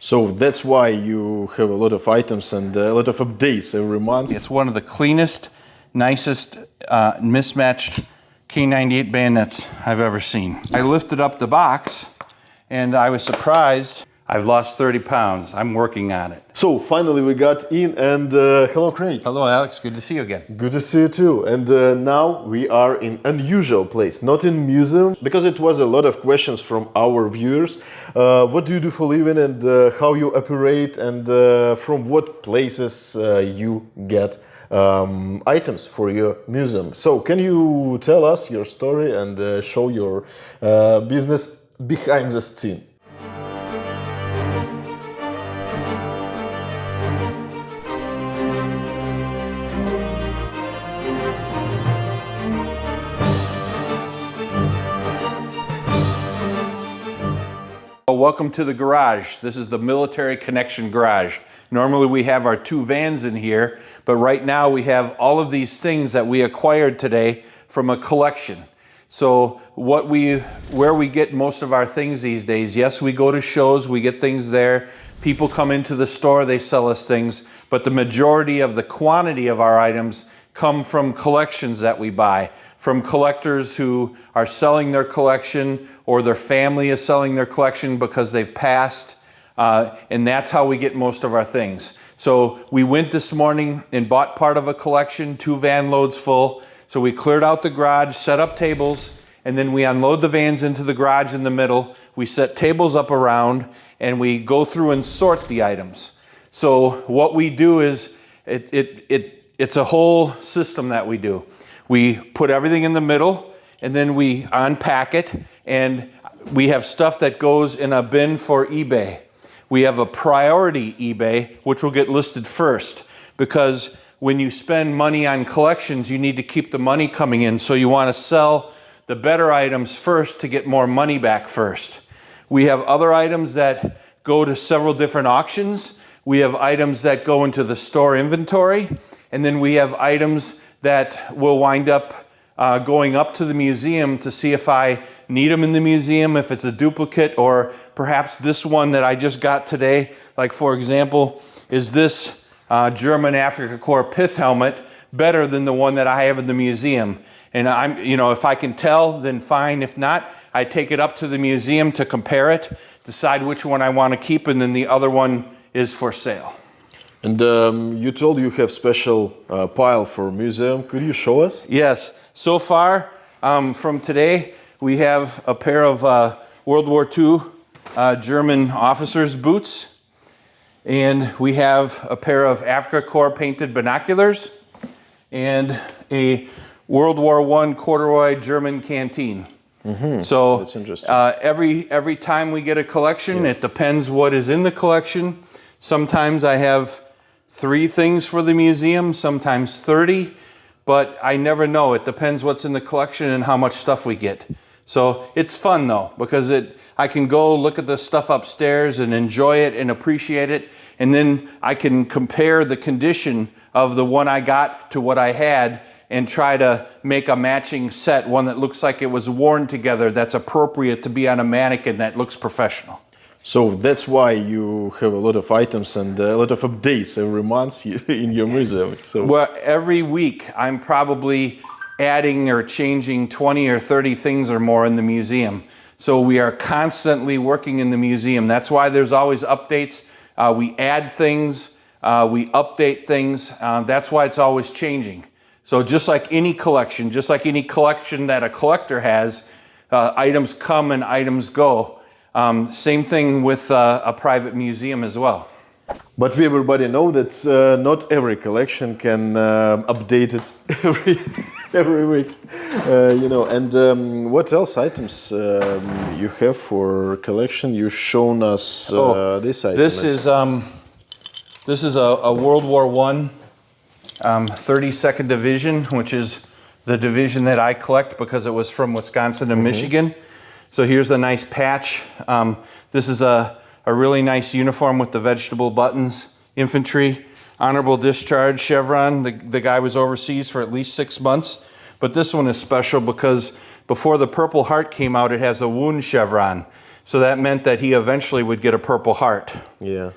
So that's why you have a lot of items and a lot of updates every month. It's one of the cleanest, nicest, mismatched K98 bayonets I've ever seen. I lifted up the box and I was surprised. I've lost 30 pounds. I'm working on it. So finally we got in, and hello Craig. Hello Alex, good to see you again. Good to see you too. And now we are in unusual place, not in museum, because it was a lot of questions from our viewers. What do you do for living, and how you operate, and from what places you get items for your museum. So can you tell us your story and show your business behind the scene? Welcome to the garage. This is the military connection garage. Normally we have our two vans in here, but right now we have all of these things that we acquired today from a collection. So where we get most of our things these days, yes, we go to shows, we get things there. People come into the store, they sell us things, but the majority of the quantity of our items come from collections that we buy, from collectors who are selling their collection, or their family is selling their collection because they've passed, and that's how we get most of our things. So we went this morning and bought part of a collection, 2 van loads full. So we cleared out the garage, set up tables, and then we unload the vans into the garage in the middle. We set tables up around, and we go through and sort the items. So what we do is, it's a whole system that we do. We put everything in the middle, and then we unpack it, and we have stuff that goes in a bin for eBay. We have a priority eBay, which will get listed first, because when you spend money on collections, you need to keep the money coming in. So you want to sell the better items first to get more money back first. We have other items that go to several different auctions. We have items that go into the store inventory, and then we have items that will wind up going up to the museum to see if I need them in the museum, if it's a duplicate, or perhaps this one that I just got today. Like, for example, is this German Afrika Korps pith helmet better than the one that I have in the museum? And if I can tell, then fine. If not, I take it up to the museum to compare it, decide which one I want to keep, and then the other one is for sale. And you told you have special pile for museum. Could you show us? Yes. So far, from today, we have a pair of World War II German officers' boots, and we have a pair of Afrika Korps painted binoculars, and a World War I corduroy German canteen. Mm-hmm. So that's interesting. Every time we get a collection, it depends what is in the collection. Sometimes I have 3 things for the museum, sometimes 30, but I never know. It depends what's in the collection and how much stuff we get. So it's fun though, because I can go look at the stuff upstairs and enjoy it and appreciate it, and then I can compare the condition of the one I got to what I had and try to make a matching set, one that looks like it was worn together, that's appropriate to be on a mannequin, that looks professional. So that's why you have a lot of items and a lot of updates every month in your museum. So well, every week I'm probably adding or changing 20 or 30 things or more in the museum. So we are constantly working in the museum. That's why there's always updates. We add things, we update things. That's why it's always changing. So just like any collection that a collector has, items come and items go. Same thing with a private museum as well. But we everybody know that not every collection can update it every week, And what else items you have for collection? You've shown us this item. This is a World War I 32nd Division, which is the division that I collect because it was from Wisconsin and Michigan. So here's a nice patch. This is a really nice uniform with the vegetable buttons. Infantry, honorable discharge, chevron. The guy was overseas for at least 6 months. But this one is special because before the Purple Heart came out, it has a wound chevron. So that meant that he eventually would get a Purple Heart. Yeah,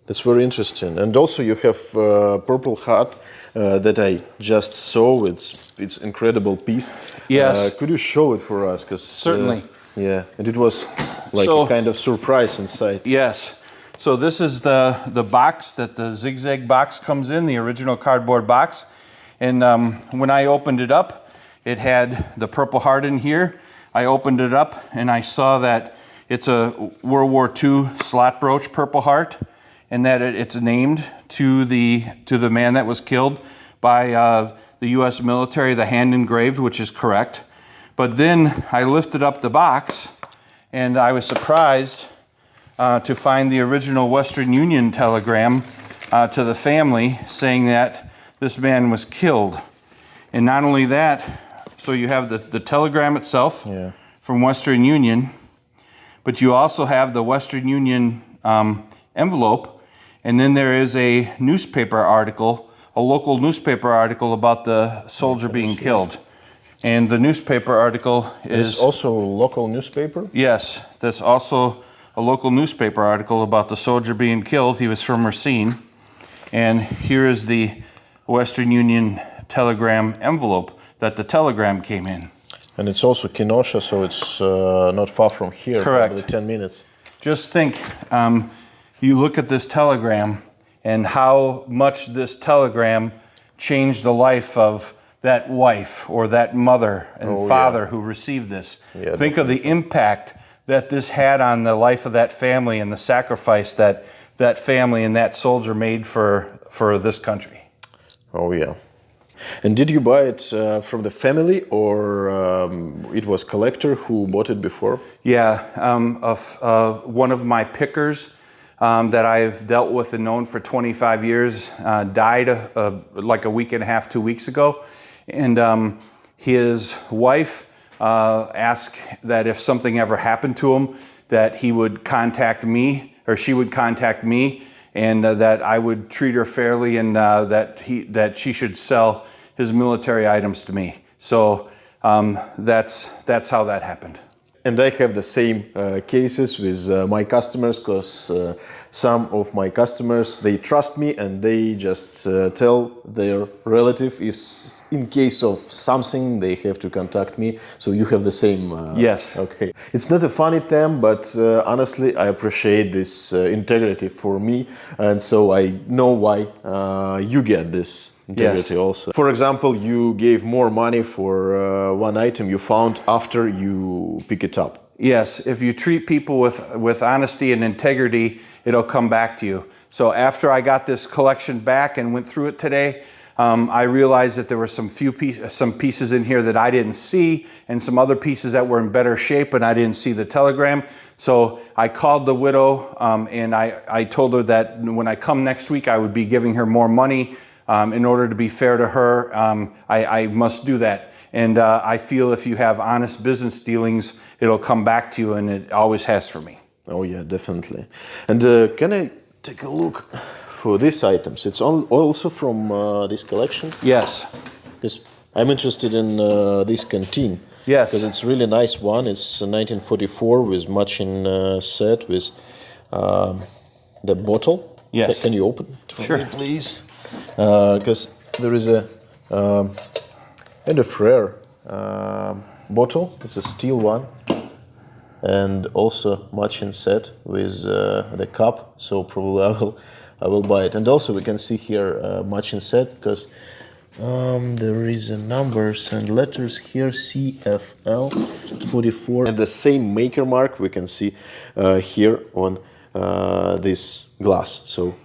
that's very interesting. And also you have Purple Heart that I just saw. It's incredible piece. Yes. Could you show it for us? Certainly. Yeah, and it was like So- a kind of surprise inside. Yes. So this is the box that the zigzag box comes in, the original cardboard box. And when I opened it up, it had the Purple Heart in here. I opened it up and I saw that it's a World War II slot brooch Purple Heart, and that it's named to the man that was killed by the U.S. military, the hand engraved, which is correct. But then I lifted up the box and I was surprised to find the original Western Union telegram to the family saying that this man was killed. And not only that, so you have the telegram itself from Western Union, but you also have the Western Union envelope, and then there is a newspaper article, a local newspaper article about the soldier being killed. And the newspaper article is... It's also a local newspaper? Yes, that's also a local newspaper article about the soldier being killed. He was from Racine. And here is the Western Union telegram envelope that the telegram came in. And it's also Kenosha, so it's not far from here. Correct. Probably 10 minutes. Just think, you look at this telegram and how much this telegram changed the life of that wife or that mother and father who received this. Yeah, think of the impact that this had on the life of that family and the sacrifice that that family and that soldier made for this country. Oh yeah. And did you buy it from the family, or it was collector who bought it before? Yeah, one of my pickers that I've dealt with and known for 25 years died like a week and a half, 2 weeks ago. And his wife asked that if something ever happened to him, that he would contact me, or she would contact me, and that I would treat her fairly, and that she should sell his military items to me. So that's how that happened. And I have the same cases with my customers, because some of my customers, they trust me and they just tell their relative if in case of something they have to contact me. So you have the same. Yes. Okay. It's not a funny term, but honestly, I appreciate this integrity for me, and so I know why you get this integrity also. For example, you gave more money for one item you found after you pick it up. Yes, if you treat people with honesty and integrity, it'll come back to you. So after I got this collection back and went through it today, I realized that there were some pieces in here that I didn't see, and some other pieces that were in better shape, and I didn't see the telegram. So I called the widow, and I told her that when I come next week, I would be giving her more money. In order to be fair to her, I must do that. And I feel if you have honest business dealings, it'll come back to you, and it always has for me. Oh yeah, definitely. And can I take a look for these items? It's also from this collection? Yes. Because I'm interested in this canteen. Yes. Because it's really nice one. It's 1944 with matching set with the bottle. Yes. Can you open it for Sure. me, please? Because there is a kind of rare bottle. It's a steel one, and also matching set with the cup. So probably I will buy it. And also we can see here matching set, because there is a numbers and letters here, CFL 44, and the same maker mark we can see here on this glass. So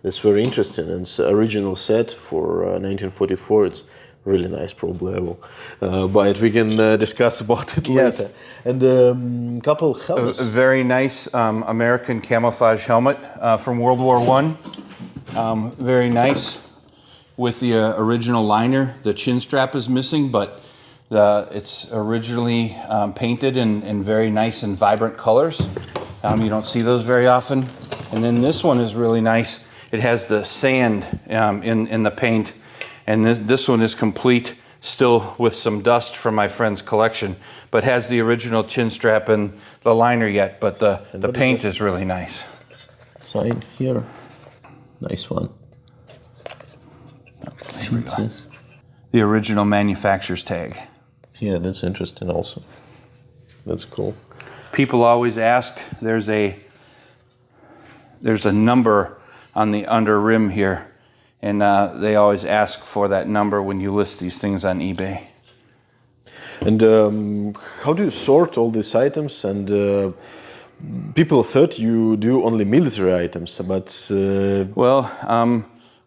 that's very interesting, and it's original set for 1944. It's really nice. Probably I will buy it. We can discuss about it later. And couple helmets. A very nice American camouflage helmet from World War I. Very nice with the original liner. The chin strap is missing, but it's originally painted in very nice and vibrant colors. You don't see those very often. And then this one is really nice. It has the sand in the paint, and this one is complete. still with some dust from my friend's collection, but has the original chin strap and the liner yet, but the paint is really nice. Sign here. Nice one. The original manufacturer's tag. Yeah, that's interesting also. That's cool. People always ask, there's a number on the under rim here, and they always ask for that number when you list these things on eBay. And how do you sort all these items? And people thought you do only military items, but well,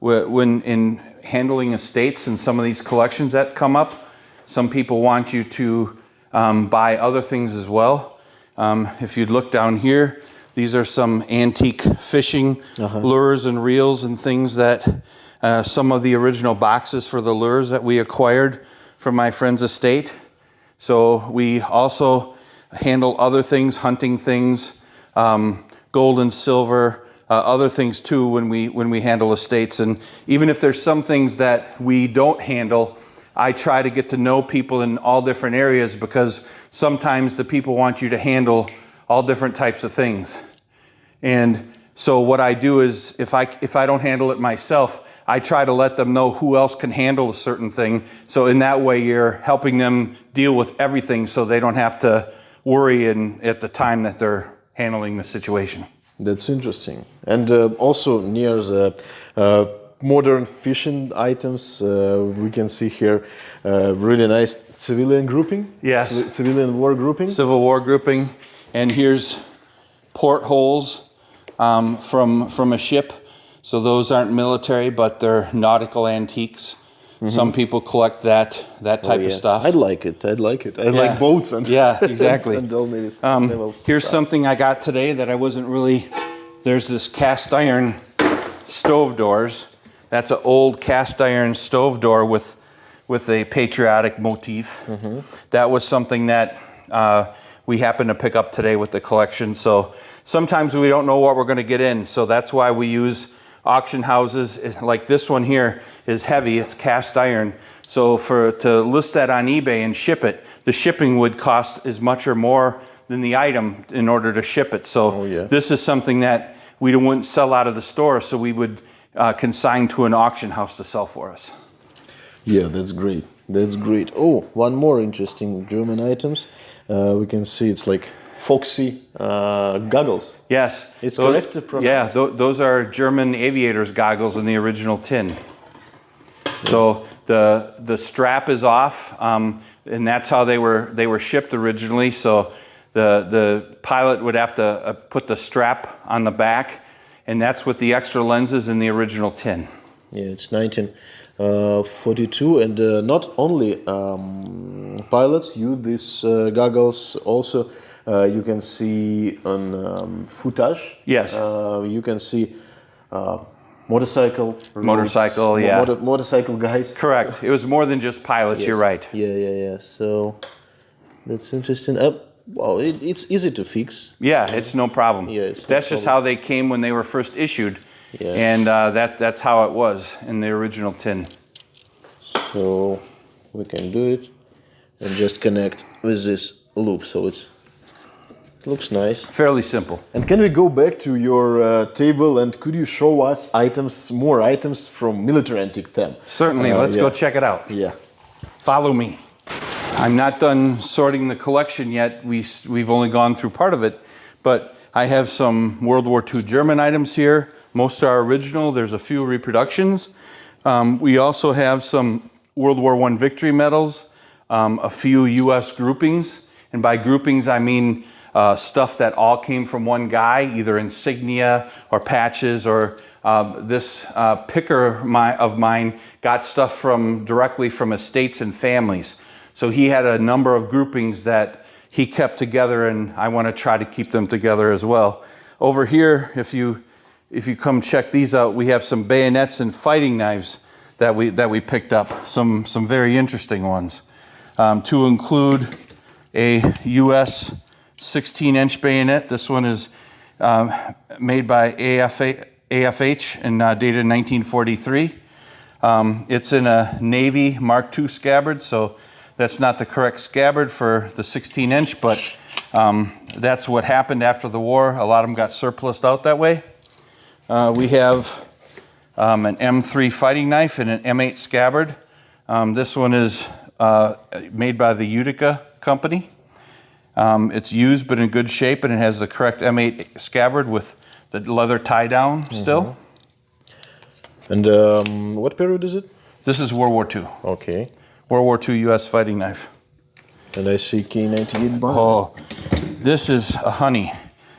when in handling estates and some of these collections that come up, some people want you to buy other things as well. If you'd look down here, these are some antique fishing lures and reels and things that some of the original boxes for the lures that we acquired from my friend's estate. So we also handle other things, hunting things, gold and silver, other things too when we handle estates. And even if there's some things that we don't handle, I try to get to know people in all different areas, because sometimes the people want you to handle all different types of things. And so what I do is, if I don't handle it myself, I try to let them know who else can handle a certain thing. So in that way, you're helping them deal with everything, so they don't have to worry at the time that they're handling the situation. That's interesting. And also near the modern fishing items, we can see here really nice civilian grouping. Yes. Civilian war grouping. Civil War grouping. And here's portholes from a ship. So those aren't military, but they're nautical antiques. Some people collect that type of stuff. I'd like it. I like boats and yeah, exactly. and all maybe here's something I got today that I wasn't really. There's this cast iron stove doors. That's an old cast iron stove door with a patriotic motif. That was something that we happened to pick up today with the collection. So sometimes we don't know what we're going to get in. So that's why we use auction houses. Like this one here is heavy. It's cast iron. So to list that on eBay and ship it, the shipping would cost as much or more than the item in order to ship it. So this is something that we wouldn't sell out of the store. So we would consign to an auction house to sell for us. Yeah, that's great. That's great. Oh, one more interesting German items. We can see it's like Foxy goggles. Yes. It's correct to pronounce. Yeah, those are German aviators goggles in the original tin. So the strap is off, and that's how they were shipped originally. So the pilot would have to put the strap on the back, and that's with the extra lenses in the original tin. Yeah, it's 1942, and not only pilots use these goggles. Also, you can see on footage. Yes. You can see motorcycle. Motorcycle, motorcycle guys. Correct. It was more than just pilots. Yes. You're right. Yeah. So that's interesting. Well, it's easy to fix. Yeah, it's no problem. Yeah, it's that's just how they came when they were first issued. Yeah. And that's how it was in the original tin. So we can do it and just connect with this loop. So it looks nice. Fairly simple. And can we go back to your table, and could you show us more items from military antique then? Certainly. Let's go check it out. Yeah. Follow me. I'm not done sorting the collection yet. We've only gone through part of it, but I have some World War II German items here. Most are original. There's a few reproductions. We also have some World War I victory medals, a few U.S. groupings. And by groupings, I mean stuff that all came from one guy, either insignia or patches, or this picker of mine got stuff directly from estates and families. So he had a number of groupings that he kept together, and I want to try to keep them together as well. Over here, if you come check these out, we have some bayonets and fighting knives that we picked up. Some very interesting ones. To include a U.S. 16-inch bayonet. This one is made by AFH and dated 1943. It's in a Navy Mark II scabbard, so that's not the correct scabbard for the 16-inch, but that's what happened after the war. A lot of them got surplused out that way. We have an M3 fighting knife and an M8 scabbard. This one is made by the Utica company. It's used but in good shape, and it has the correct M8 scabbard with the leather tie down still. And what period is it? This is World War II. Okay. World War II U.S. fighting knife. And I see K98 bar. Oh, this is a honey.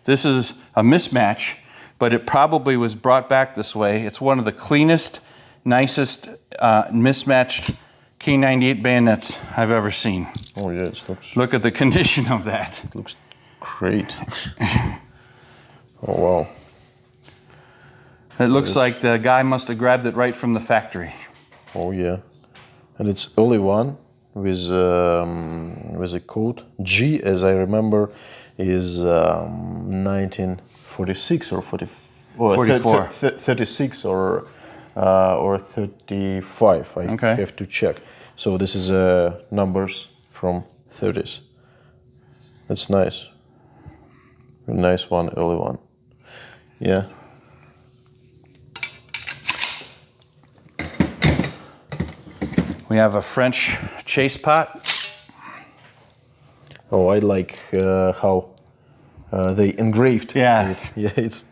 This is a mismatch, but it probably was brought back this way. It's one of the cleanest, nicest mismatched K98 bayonets I've ever seen. Oh yeah, it looks. Look at the condition of that. It looks great. Oh wow. It looks like the guy must have grabbed it right from the factory. Oh yeah, and it's only one with a code G, as I remember, is 1946 or 44. 36 or 35. I have to check. So this is numbers from 30s. That's nice. A nice one, early one. Yeah. We have a French chase pot. Oh, I like how they engraved Yeah. it. Yeah, it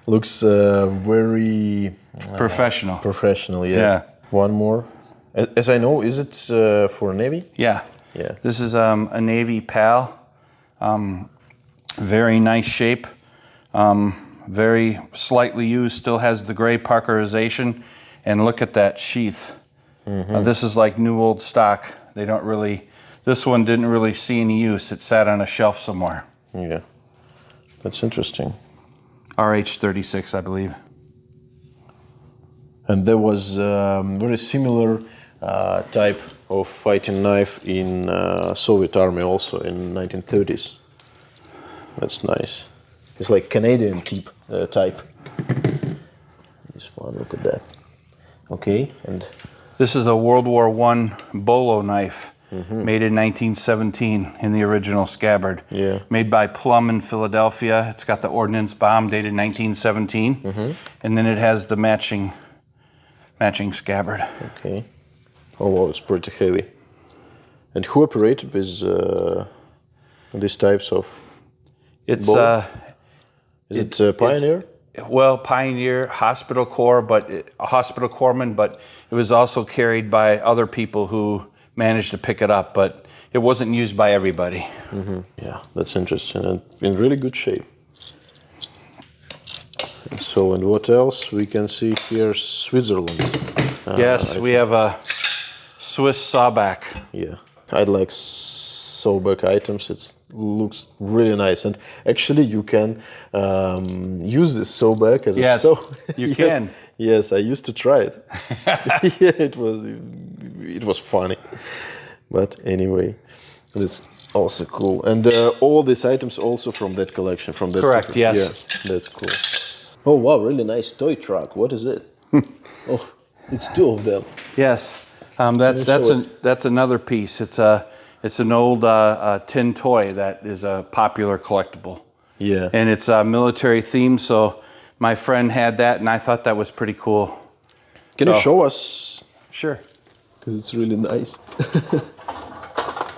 looks very Professional. professional. Yes. Yeah. One more. As I know, is it for Navy? Yeah. Yeah. This is a Navy PAL. Very nice shape. Very slightly used. Still has the gray Parkerization. And look at that sheath. This is like new old stock. They don't really. This one didn't really see any use. It sat on a shelf somewhere. Yeah. That's interesting. RH-36, I believe. And there was very similar type of fighting knife in Soviet Army also in 1930s. That's nice. It's like Canadian type. This one, look at that. Okay, and This is a World War I bolo knife, made in 1917 in the original scabbard. Yeah. Made by Plum in Philadelphia. It's got the ordnance bomb dated 1917, and then it has the matching scabbard. okay. Oh wow, it's pretty heavy. And who operated with these types of? It's Bolo? Is it Pioneer? well, Pioneer, Hospital Corps, but a hospital corpsman, but it was also carried by other people who managed to pick it up, but it wasn't used by everybody. Yeah, that's interesting and in really good shape. So, and what else we can see here? Switzerland. Yes, we have a Swiss sawback. Yeah, I like sawback items. It looks really nice, and actually you can use this sawback as a saw. You Yes, can. Yes, I used to try it. Yeah, it was funny, but anyway, it's also cool. And all these items also from that collection, from that. Correct, yes. Yeah, that's cool. Oh wow, really nice toy truck. What is it? Oh, it's two of them. Yes, that's another piece. It's an old tin toy that is a popular collectible. Yeah. And it's military themed, so my friend had that, and I thought that was pretty cool. Can you show us? Sure. Because it's really nice.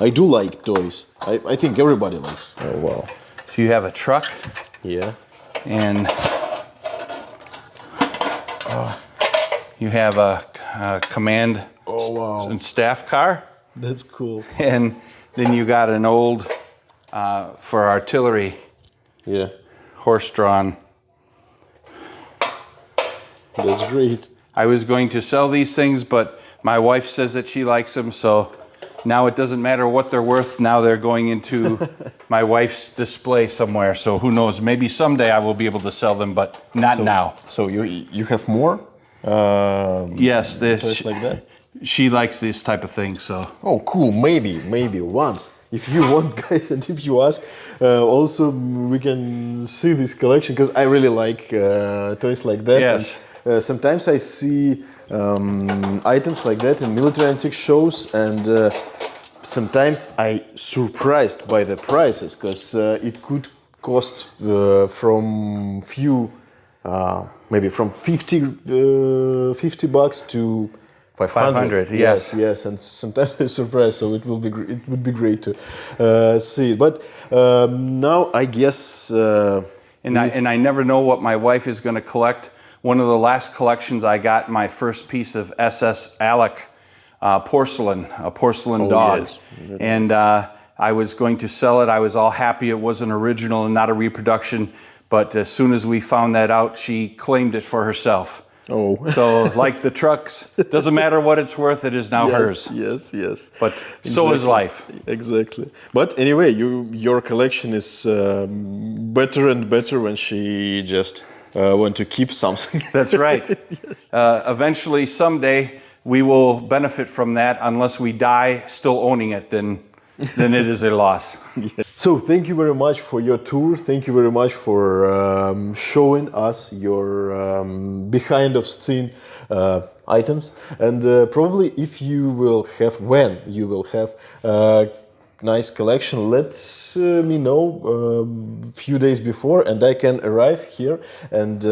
I do like toys. I think everybody likes. Oh wow. So you have a truck, Yeah. and you have a command and staff car, That's cool. and then you got an old for artillery Yeah. horse-drawn. That's great. I was going to sell these things, but my wife says that she likes them, so now it doesn't matter what they're worth. Now they're going into my wife's display somewhere, so who knows? Maybe someday I will be able to sell them, but not now. So you have more? Yes, Toys like that? she likes this type of thing, so. Oh, cool. Maybe once. If you want, guys, and if you ask, also we can see this collection because I really like toys like that. Yes. sometimes I see items like that in military antique shows, and sometimes I surprised by the prices, because it could cost from few, maybe from 50 bucks to 500. 500, yes. Yes, and sometimes I'm surprised. So it would be great to see. But now I guess. And I never know what my wife is going to collect. One of the last collections I got, my first piece of SS Alec porcelain, a porcelain dog. Yes. And I was going to sell it. I was all happy it was an original and not a reproduction. But as soon as we found that out, she claimed it for herself. Oh. So like the trucks, doesn't matter what it's worth, it is now hers. Yes. But so is life. Exactly. But anyway, your collection is better and better when she just want to keep something. That's right. Yes. Eventually, someday, we will benefit from that. Unless we die still owning it, then it is a loss. Yeah. So thank you very much for your tour. Thank you very much for showing us your behind of scene items. And probably if you will have, when you will have a nice collection, let me know a few days before, and I can arrive here, and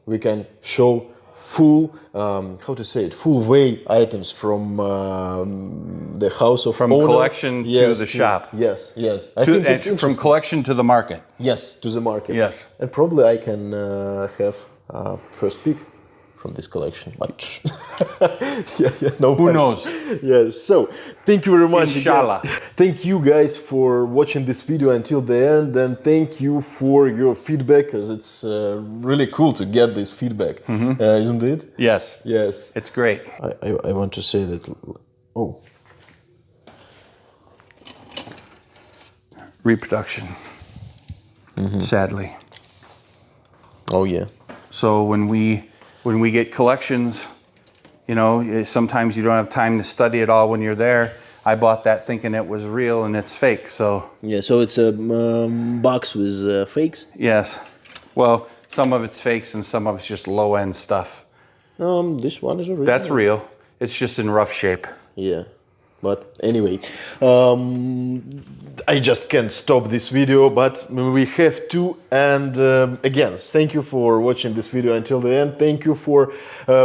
we can show full, full way items from the house of from owner. Collection to the shop. Yes. From collection to the market. Yes, to the market. Yes. And probably I can have first pick from this collection. But Who knows? Yes. So thank you very much. Inshallah. Again. Thank you guys for watching this video until the end, and thank you for your feedback, because it's really cool to get this feedback, isn't it? Yes. Yes. It's great. I want to say that. Oh. Reproduction. Sadly. Oh yeah. So when we get collections, sometimes you don't have time to study it all when you're there. I bought that thinking it was real, and it's fake. So yeah, so it's a box with fakes. Yes. Well, some of it's fakes and some of it's just low end stuff. This one is original. That's real. It's just in rough shape. Yeah. But anyway, I just can't stop this video, but we have to. And again, thank you for watching this video until the end. Thank you for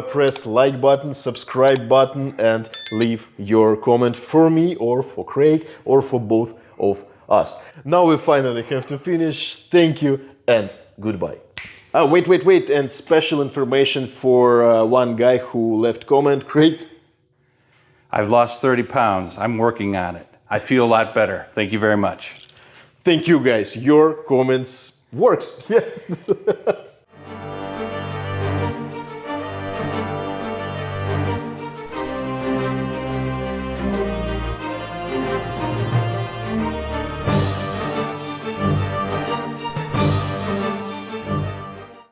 press like button, subscribe button, and leave your comment for me or for Craig or for both of us. Now we finally have to finish. Thank you and goodbye. Wait, and special information for one guy who left comment. Craig? I've lost 30 pounds. I'm working on it. I feel a lot better. Thank you very much. Thank you guys. Your comments works. Yeah.